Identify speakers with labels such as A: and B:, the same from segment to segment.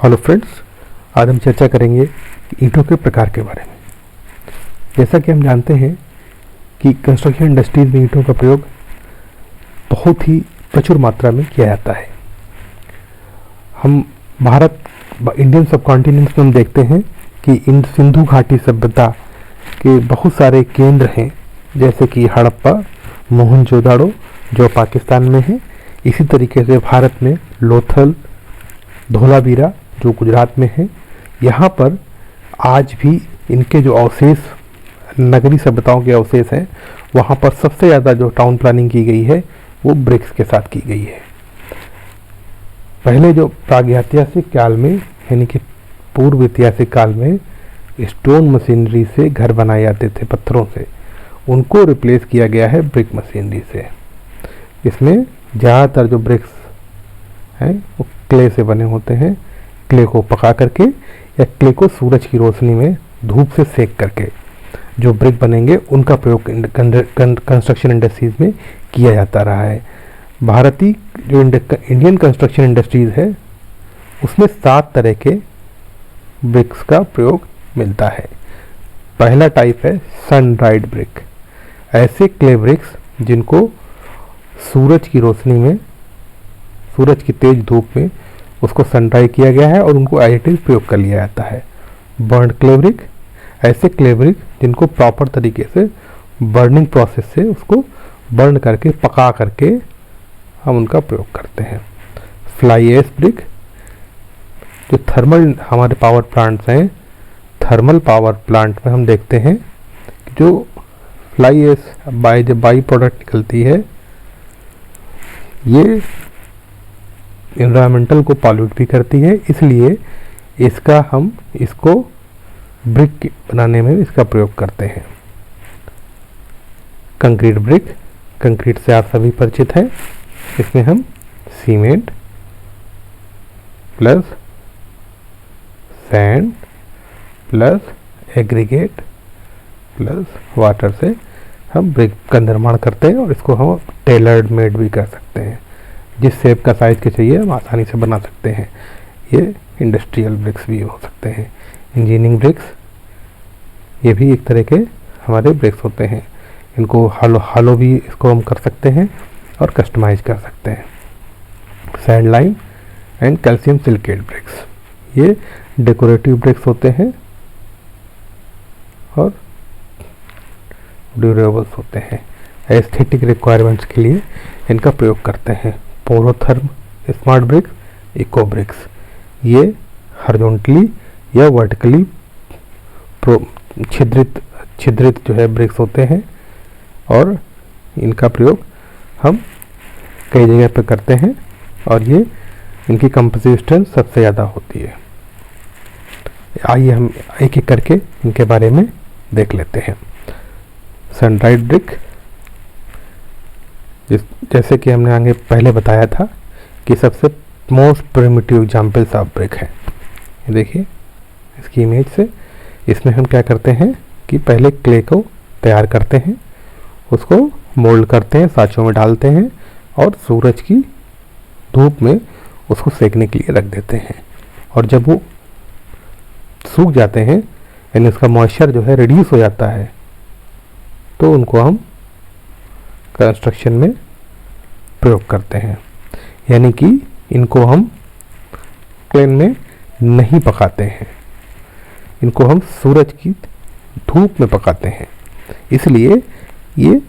A: Hello friends, आज हम चर्चा करेंगे ईंटों के प्रकार के बारे में। जैसा कि हम जानते हैं कि कंस्ट्रक्शन इंडस्ट्रीज में ईंटों का प्रयोग बहुत ही प्रचुर मात्रा में किया जाता है। हम इंडियन सब कॉन्टिनेंट में हम देखते हैं कि इन सिंधु घाटी सभ्यता के बहुत सारे केंद्र हैं, जैसे कि हड़प्पा, मोहनजोदाड़ो जो पाकिस्तान में है। इसी तरीके से भारत में लोथल, धोलावीरा जो गुजरात में है। यहाँ पर आज भी इनके जो अवशेष, नगरी सभ्यताओं के अवशेष हैं, वहाँ पर सबसे ज़्यादा जो टाउन प्लानिंग की गई है वो ब्रिक्स के साथ की गई है। पहले जो प्रागैतिहासिक काल में, यानी कि पूर्व ऐतिहासिक काल में स्टोन मशीनरी से घर बनाए जाते थे पत्थरों से, उनको रिप्लेस किया गया है ब्रिक मशीनरी से। इसमें ज़्यादातर जो ब्रिक्स हैं वो क्ले से बने होते हैं। क्ले को पका करके या क्ले को सूरज की रोशनी में धूप से सेक करके जो ब्रिक बनेंगे उनका प्रयोग कंस्ट्रक्शन इंडस्ट्रीज में किया जाता रहा है। भारतीय जो इंडियन कंस्ट्रक्शन इंडस्ट्रीज है उसमें 7 तरह के ब्रिक्स का प्रयोग मिलता है। पहला टाइप है सन ड्राइड ब्रिक। ऐसे क्ले ब्रिक्स जिनको सूरज की रोशनी में, सूरज की तेज धूप में उसको सन ड्राई किया गया है और उनको एज इट इज प्रयोग कर लिया जाता है। बर्न्ड क्ले ब्रिक, ऐसे क्ले ब्रिक जिनको प्रॉपर तरीके से बर्निंग प्रोसेस से उसको बर्न करके, पका करके हम उनका प्रयोग करते हैं। फ्लाई ऐश ब्रिक, जो थर्मल हमारे पावर प्लांट्स हैं, थर्मल पावर प्लांट में हम देखते हैं कि जो फ्लाई ऐश बाई प्रोडक्ट निकलती है, ये एनवायरमेंटल को पॉल्यूट भी करती है, इसलिए इसको ब्रिक बनाने में इसका प्रयोग करते हैं। कंक्रीट ब्रिक, कंक्रीट से आप सभी परिचित हैं। इसमें हम cement plus sand plus aggregate plus water से हम ब्रिक का निर्माण करते हैं और इसको हम टेलर्ड मेड भी कर सकते हैं। जिस शेप का साइज के चाहिए हम आसानी से बना सकते हैं। ये इंडस्ट्रियल ब्रिक्स भी हो सकते हैं। इंजीनियरिंग ब्रिक्स, ये भी एक तरह के हमारे ब्रिक्स होते हैं। इनको हालो भी इसको हम कर सकते हैं और कस्टमाइज कर सकते हैं। Sand lime and calcium silicate bricks, ये डेकोरेटिव ब्रिक्स होते हैं और ड्यूरेबल्स होते हैं। एस्थेटिक रिक्वायरमेंट्स के लिए इनका प्रयोग करते हैं। पोरोथर्म स्मार्ट ब्रिक्स, इको ब्रिक्स, ये हॉरिजॉन्टली या वर्टिकली छिद्रित जो है ब्रिक्स होते हैं और इनका प्रयोग हम कई जगह पर करते हैं और ये इनकी कंप्रेसिव स्ट्रेंथ सबसे ज़्यादा होती है। आइए हम एक एक करके इनके बारे में देख लेते हैं। सन ड्राइड ब्रिक, जैसे कि हमने आगे पहले बताया था कि सबसे most primitive examples of brick है। ये देखिए इसकी इमेज से, इसमें हम क्या करते हैं कि पहले क्ले को तैयार करते हैं, उसको मोल्ड करते हैं, साँचों में डालते हैं और सूरज की धूप में उसको सेकने के लिए रख देते हैं। और जब वो सूख जाते हैं, यानी उसका मॉइस्चर जो है रिड्यूस हो जाता है, तो उनको हम कंस्ट्रक्शन में प्रयोग करते हैं। यानी कि इनको हम प्लेन में नहीं पकाते हैं, इनको हम सूरज की धूप में पकाते हैं, इसलिए ये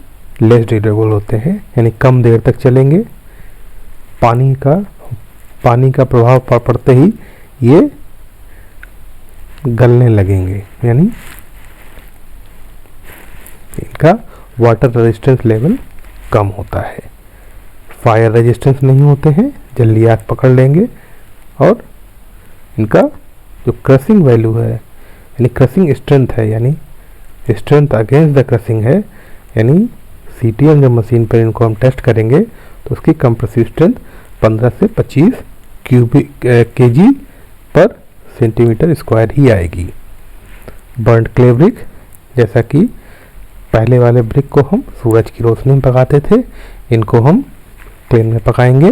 A: लेस ड्यूरेबल होते हैं, यानी कम देर तक चलेंगे। पानी का प्रभाव पड़ते ही ये गलने लगेंगे, यानी इनका वाटर रेजिस्टेंस लेवल कम होता है। फायर रेजिस्टेंस नहीं होते हैं, जल्दी आग पकड़ लेंगे और इनका जो क्रशिंग वैल्यू है, यानी क्रशिंग स्ट्रेंथ है, यानी स्ट्रेंथ अगेंस्ट द क्रशिंग है, यानी सीटीएम जब मशीन पर इनको हम टेस्ट करेंगे तो उसकी कंप्रेसिव स्ट्रेंथ 15 से 25 kg पर सेंटीमीटर स्क्वायर ही आएगी। बर्न्ड क्ले ब्रिक, जैसा कि पहले वाले ब्रिक को हम सूरज की रोशनी में पकाते थे, इनको हम प्लेन में पकाएंगे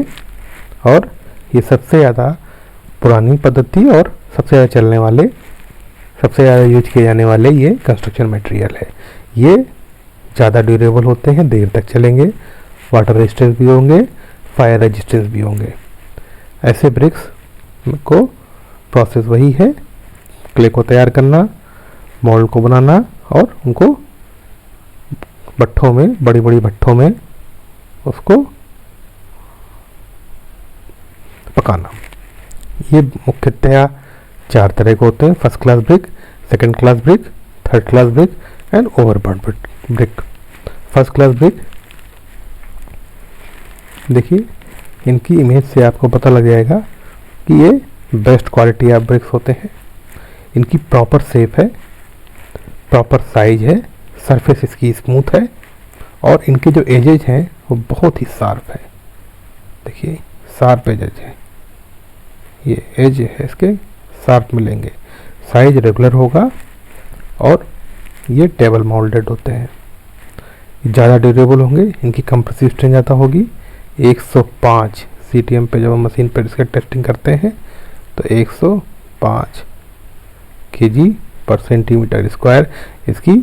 A: और ये सबसे ज़्यादा पुरानी पद्धति और सबसे ज़्यादा चलने वाले, सबसे ज़्यादा यूज किए जाने वाले ये कंस्ट्रक्शन मटेरियल है। ये ज़्यादा ड्यूरेबल होते हैं, देर तक चलेंगे, वाटर रेजिस्टेंस भी होंगे, फायर रेजिस्टेंस भी होंगे। ऐसे ब्रिक्स को प्रोसेस वही है, क्ले को तैयार करना, मोल्ड को बनाना और उनको भट्ठों में, बड़ी बड़ी भट्ठों में उसको पकाना। ये मुख्यतया 4 तरह के होते हैं: first class brick, second class brick, third class brick and overburn brick. First class brick, देखिए इनकी इमेज से आपको पता लग जाएगा कि ये बेस्ट क्वालिटी ऑफ ब्रिक्स होते हैं। इनकी प्रॉपर शेप है, प्रॉपर साइज है, सरफेस इसकी स्मूथ है और इनके जो एजेज हैं वो बहुत ही शार्प है। देखिए शार्प एजेज है, ये एज है इसके शार्प मिलेंगे, साइज रेगुलर होगा और ये टेबल मोल्डेड होते हैं। ज़्यादा ड्यूरेबल होंगे, इनकी कंप्रेसिव स्ट्रेंथ ज़्यादा होगी। 105 CTM पे जब हम मशीन पर इसका टेस्टिंग करते हैं तो 105 kg/cm² इसकी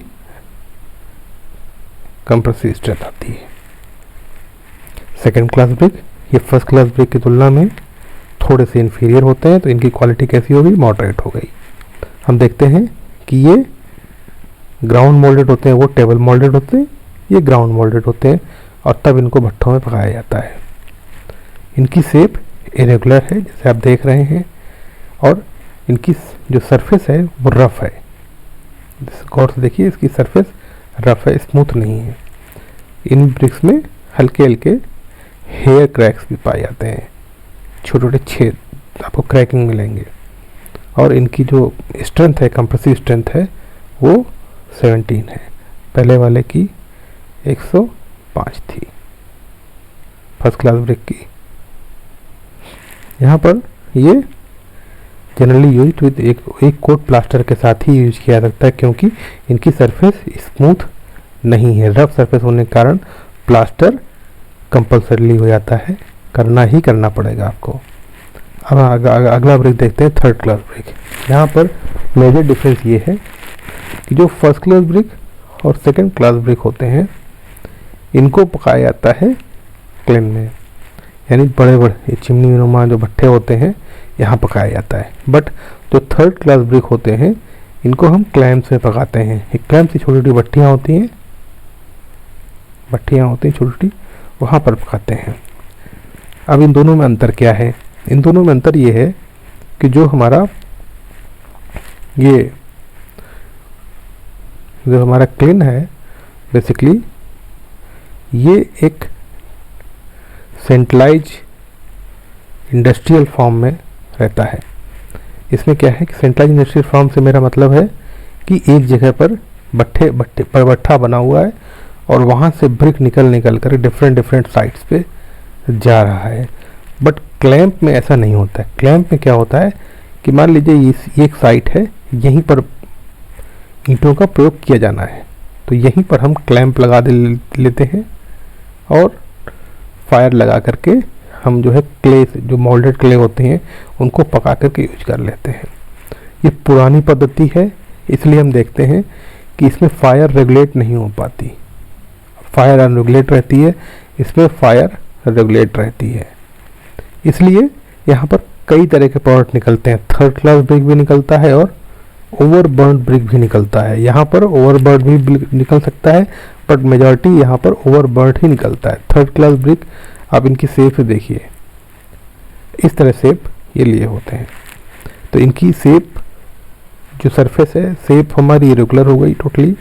A: कंप्रेसिव स्ट्रेंथ आती है। सेकेंड क्लास ब्रिक, ये फर्स्ट क्लास ब्रिक की तुलना में थोड़े से इन्फीरियर होते हैं, तो इनकी क्वालिटी कैसी होगी? मॉडरेट हो गई। हम देखते हैं कि ये ग्राउंड मोल्डेड होते हैं, वो टेबल मोल्डेड होते हैं, ये ग्राउंड मोल्डेड होते हैं और तब इनको भट्ठों में पकाया जाता है। इनकी शेप इरेगुलर है जैसे आप देख रहे हैं और इनकी जो सरफेस है वो रफ है। गौर से देखिए, इसकी सरफेस रफ है, स्मूथ नहीं है। इन ब्रिक्स में हल्के हल्के हेयर क्रैक्स भी पाए जाते हैं, छोटे छोटे छेद आपको क्रैकिंग मिलेंगे। और इनकी जो स्ट्रेंथ है, कंप्रेसिव स्ट्रेंथ है, वो 17 है, पहले वाले की 105 थी फर्स्ट क्लास ब्रिक की। यहाँ पर ये जनरली यूज विद एक कोट प्लास्टर के साथ ही यूज किया जा सकता है, क्योंकि इनकी सरफेस स्मूथ नहीं है। रफ सरफेस होने के कारण प्लास्टर कंपल्सरीली हो जाता है, करना ही करना पड़ेगा आपको। अब अगला ब्रिक देखते हैं, थर्ड क्लास ब्रिक। यहाँ पर मेजर डिफरेंस ये है कि जो फर्स्ट क्लास ब्रिक और सेकंड क्लास ब्रिक होते हैं, इनको पकाया जाता है क्लेन में, यानी बड़े बड़े चिमनी नुमा जो भट्ठे होते हैं यहाँ पकाया जाता है। बट जो थर्ड क्लास ब्रिक होते हैं, इनको हम क्लैम्स में पकाते हैं। एक क्लैम्स की छोटी छोटी भट्टियाँ होती हैं, छोटी छोटी, वहाँ पर पकाते हैं। अब इन दोनों में अंतर क्या है? इन दोनों में अंतर ये है कि जो हमारा क्लेन है, बेसिकली ये एक सेंट्रलाइज इंडस्ट्रियल फॉर्म में रहता है। इसमें क्या है कि सेंट्रलाइज इंडस्ट्रियल फॉर्म से मेरा मतलब है कि एक जगह पर भट्ठा बना हुआ है और वहाँ से ब्रिक निकल कर डिफरेंट साइट्स पे जा रहा है। बट क्लैंप में ऐसा नहीं होता है। क्लैंप में क्या होता है कि मान लीजिए ये एक साइट है, यहीं पर ईंटों का प्रयोग किया जाना है, तो यहीं पर हम क्लैंप लगा लेते हैं और फायर लगा करके हम जो है क्ले से, जो मोल्डेड क्ले होते हैं, उनको पका करके यूज कर लेते हैं। ये पुरानी पद्धति है, इसलिए हम देखते हैं कि इसमें फायर रेगुलेट नहीं हो पाती, फायर अनरेगुलेट रहती है, इसमें फायर रेगुलेट रहती है। इसलिए यहाँ पर कई तरह के प्रोडक्ट निकलते हैं। थर्ड क्लास ब्रिक भी निकलता है और ओवरबर्न ब्रिक भी निकलता है। यहाँ पर ओवरबर्न भी निकल सकता है, बट मेजॉरिटी यहाँ पर ओवरबर्न ही निकलता है। थर्ड क्लास ब्रिक आप इनकी शेप देखिए, इस तरह शेप ये लिए होते हैं। तो इनकी शेप जो सरफेस है, शेप हमारी इरेगुलर हो गई, टोटली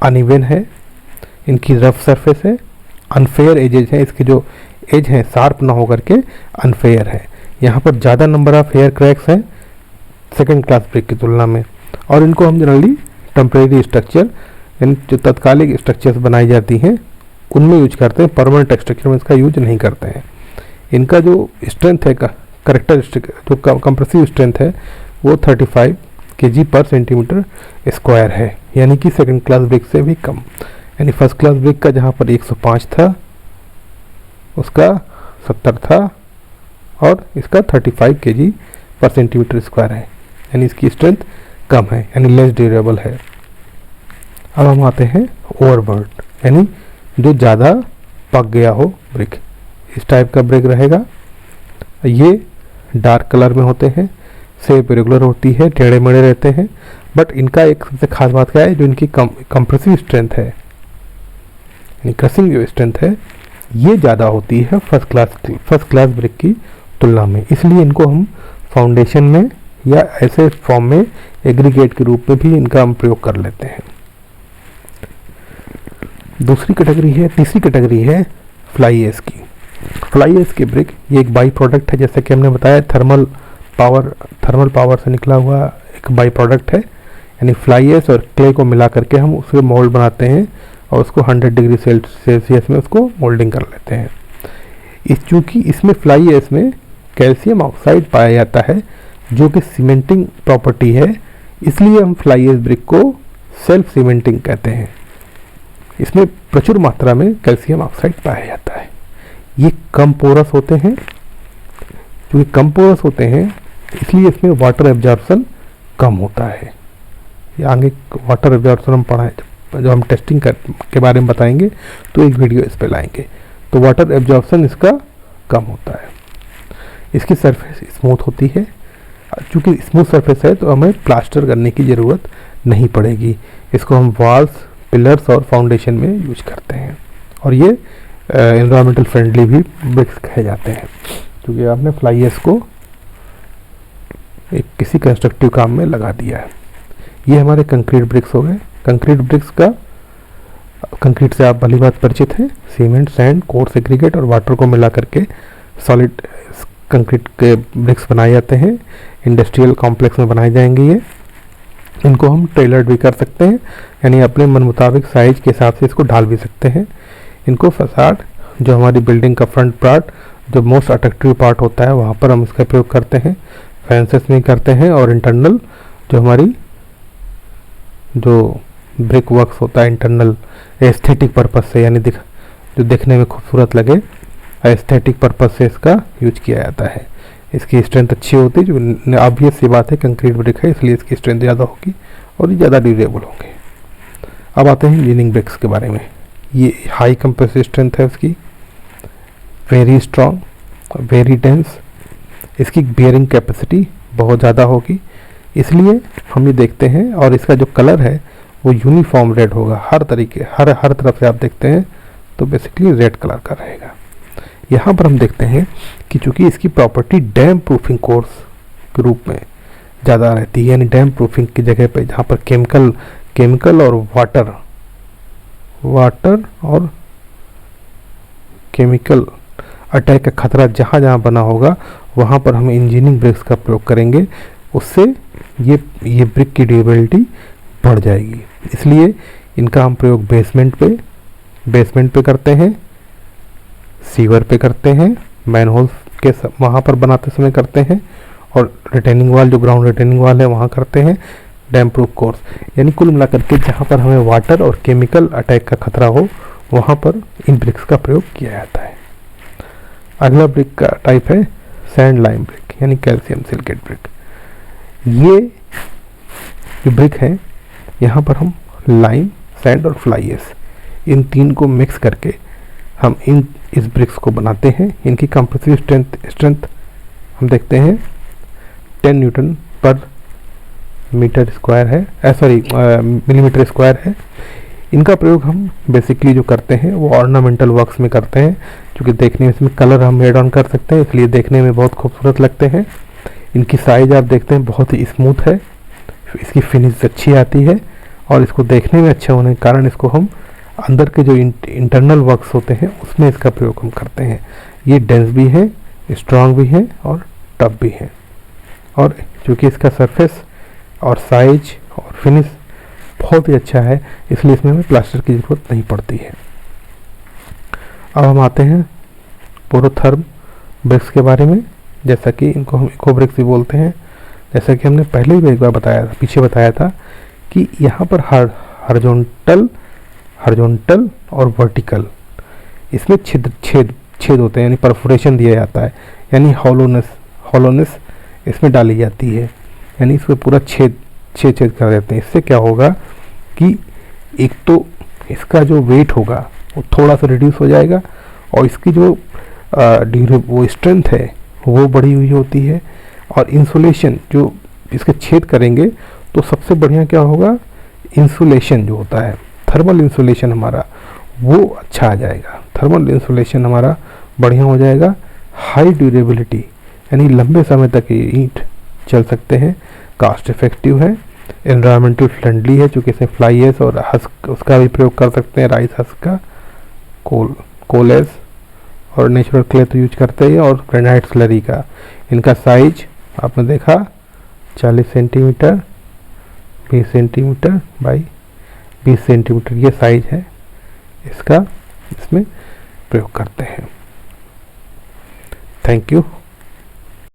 A: अनइवन है। इनकी रफ सरफेस है, अनफेयर एजेज है, इसके जो एज हैं शार्प ना होकर के अनफेयर है। यहाँ पर ज़्यादा नंबर ऑफ हेयर क्रैक्स हैं सेकंड क्लास ब्रिक की तुलना में। और इनको हम जनरली टेम्परेरी स्ट्रक्चर, यानी जो तत्कालिक स्ट्रक्चर्स बनाई जाती हैं उनमें यूज करते हैं, परमानेंट स्ट्रक्चर में इसका यूज नहीं करते हैं। इनका जो स्ट्रेंथ है, करेक्टरिस्टिक जो कंप्रेसिव स्ट्रेंथ है, वो 35 kg/cm² है, यानी कि सेकंड क्लास ब्रिक से भी कम। यानी फर्स्ट क्लास ब्रिक का जहाँ पर 105 था, उसका 70 था और इसका 35 kg पर सेंटीमीटर स्क्वायर है, यानी इसकी स्ट्रेंथ कम है, यानी लेस ड्यूरेबल है। अब हम आते हैं ओवरबर्न, यानी जो ज़्यादा पक गया हो ब्रिक, इस टाइप का ब्रिक रहेगा। ये डार्क कलर में होते हैं, शेप रेगुलर होती है, टेढ़े मेढ़े रहते हैं, बट इनका एक सबसे खास बात क्या है, जो इनकी कंप्रेसिव स्ट्रेंथ है, यानी क्रशिंग जो स्ट्रेंथ है, ये ज़्यादा होती है फर्स्ट क्लास ब्रिक की तुलना में। इसलिए इनको हम फाउंडेशन में या ऐसे फॉर्म में एग्रीगेट के रूप में भी इनका हम प्रयोग कर लेते हैं। तीसरी कैटेगरी है फ्लाई ऐश की। फ्लाई ऐश की ब्रिक ये एक बाई प्रोडक्ट है, जैसे कि हमने बताया थर्मल पावर से निकला हुआ एक बाई प्रोडक्ट है। यानी फ्लाई ऐश और क्ले को मिला करके हम उसके मोल्ड बनाते हैं और उसको 100 डिग्री सेल्सियस में उसको मोल्डिंग कर लेते हैं। चूँकि इसमें फ्लाई ऐश में कैल्शियम ऑक्साइड पाया जाता है जो कि सीमेंटिंग प्रॉपर्टी है, इसलिए हम फ्लाई ऐश ब्रिक को सेल्फ सीमेंटिंग कहते हैं। इसमें प्रचुर मात्रा में कैल्शियम ऑक्साइड पाया जाता है। ये कम पोरस होते हैं, क्योंकि कम पोरस होते हैं इसलिए इसमें वाटर एब्जॉर्प्शन कम होता है। ये आगे वाटर एब्जॉर्प्शन हम पढ़ाएं, जब हम टेस्टिंग के बारे में बताएंगे तो एक वीडियो इस पे लाएंगे। तो वाटर एब्जॉर्प्शन इसका कम होता है। इसकी सरफेस स्मूथ होती है, चूँकि स्मूथ सरफेस है तो हमें प्लास्टर करने की ज़रूरत नहीं पड़ेगी। इसको हम वॉल्स, पिलर्स और फाउंडेशन में यूज करते हैं, और ये एनवायरमेंटल फ्रेंडली भी ब्रिक्स कहे जाते हैं, क्योंकि आपने फ्लाई ऐश को एक किसी कंस्ट्रक्टिव काम में लगा दिया है। ये हमारे कंक्रीट ब्रिक्स हो गए। कंक्रीट से आप भली बात परिचित हैं। सीमेंट, सैंड, कोर्स एग्रीगेट और वाटर को मिला करके सॉलिड कंक्रीट के ब्रिक्स बनाए जाते हैं। इंडस्ट्रियल कॉम्प्लेक्स में बनाए जाएंगे ये। इनको हम टेलर्ड भी कर सकते हैं, यानी अपने मन मुताबिक साइज के हिसाब से इसको ढाल भी सकते हैं। इनको फसाड, जो हमारी बिल्डिंग का फ्रंट पार्ट, जो मोस्ट अट्रैक्टिव पार्ट होता है, वहाँ पर हम इसका प्रयोग करते हैं। फेंसेस में करते हैं, और इंटरनल जो हमारी जो ब्रिक वर्क्स होता है इंटरनल एस्थेटिक पर्पज से, यानी जो देखने में खूबसूरत लगे, एस्थेटिक पर्पज से इसका यूज किया जाता है। इसकी स्ट्रेंथ अच्छी होती है, जो ऑब्वियस सी बात है, कंक्रीट ब्रिक है इसलिए इसकी स्ट्रेंथ ज़्यादा होगी और ये ज़्यादा ड्यूरेबल होंगे। अब आते हैं इंजीनियरिंग ब्रिक्स के बारे में। ये हाई कंप्रेसिव स्ट्रेंथ है इसकी, वेरी स्ट्रॉन्ग, वेरी डेंस। इसकी बियरिंग कैपेसिटी बहुत ज़्यादा होगी, इसलिए हम ये देखते हैं, और इसका जो कलर है वो यूनिफॉर्म रेड होगा। हर तरफ से आप देखते हैं तो बेसिकली रेड कलर का रहेगा। यहाँ पर हम देखते हैं कि चूँकि इसकी प्रॉपर्टी डैम प्रूफिंग कोर्स के रूप में ज़्यादा रहती है, यानी डैम प्रूफिंग की जगह पे जहाँ पर केमिकल और वाटर और केमिकल अटैक का खतरा जहाँ जहाँ बना होगा वहाँ पर हम इंजीनियरिंग ब्रिक्स का प्रयोग करेंगे। उससे ये ब्रिक की ड्यूरेबिलिटी बढ़ जाएगी। इसलिए इनका हम प्रयोग बेसमेंट पे करते हैं, सीवर पे करते हैं, मैनहोल के वहाँ पर बनाते समय करते हैं, और रिटेनिंग वाल, जो ग्राउंड रिटेनिंग वाल है, वहाँ करते हैं। डैम प्रूफ कोर्स, यानी कुल मिलाकर के जहाँ पर हमें वाटर और केमिकल अटैक का खतरा हो वहाँ पर इन ब्रिक्स का प्रयोग किया जाता है। अगला ब्रिक का टाइप है सैंड लाइम ब्रिक, यानी कैल्शियम सिलिकेट ब्रिक। ये जो ब्रिक है, यहाँ पर हम लाइम, सैंड और फ्लाई ऐश, इन तीन को मिक्स करके हम इस ब्रिक्स को बनाते हैं। इनकी कंप्रेसिव स्ट्रेंथ हम देखते हैं 10 न्यूटन पर मीटर स्क्वायर है, मिलीमीटर स्क्वायर है। इनका प्रयोग हम बेसिकली जो करते हैं वो ऑर्नामेंटल वर्क्स में करते हैं, क्योंकि देखने में इसमें कलर हम एड ऑन कर सकते हैं, इसलिए देखने में बहुत खूबसूरत लगते हैं। इनकी साइज आप देखते हैं बहुत ही स्मूथ है, इसकी फिनिश अच्छी आती है, और इसको देखने में अच्छा होने के कारण इसको हम अंदर के जो इंटरनल वर्क्स होते हैं उसमें इसका प्रयोग हम करते हैं। ये डेंस भी है, स्ट्रॉन्ग भी है और टफ भी है, और चूँकि इसका सरफेस और साइज और फिनिश बहुत ही अच्छा है, इसलिए इसमें हमें प्लास्टर की ज़रूरत नहीं पड़ती है। अब हम आते हैं पोरोथर्म ब्रिक्स के बारे में, जैसा कि इनको हम इको ब्रिक्स भी बोलते हैं। जैसा कि हमने पहले भी एक बार पीछे बताया था कि यहाँ पर हॉरिजॉन्टल और वर्टिकल इसमें छेद होते हैं, यानी परफोरेशन दिया जाता है। यानी हॉलोनेस इसमें डाली जाती है, यानी इसमें पूरा छेद कर देते हैं। इससे क्या होगा कि एक तो इसका जो वेट होगा वो थोड़ा सा रिड्यूस हो जाएगा, और इसकी जो वो स्ट्रेंथ है वो बढ़ी हुई होती है, और इंसुलेशन जो इसके छेद करेंगे तो सबसे बढ़िया क्या होगा, इंसुलेशन जो होता है, थर्मल इंसुलेशन हमारा वो अच्छा आ जाएगा, थर्मल इंसुलेशन हमारा बढ़िया हो जाएगा। हाई ड्यूरेबिलिटी यानी लंबे समय तक ये ईंट चल सकते हैं, कास्ट इफेक्टिव है, एनवायरमेंटल फ्रेंडली है, चूँकि इसमें फ्लाई एश और हस्क उसका भी प्रयोग कर सकते हैं, राइस हस्क का, कोल एश और नेचुरल क्ले तो यूज करते हैं, और ग्रेनाइट स्लरी का। इनका साइज आपने देखा 40 सेंटीमीटर 20 सेंटीमीटर बाई 20 सेंटीमीटर ये साइज है इसका, इसमें प्रयोग करते हैं। Thank you.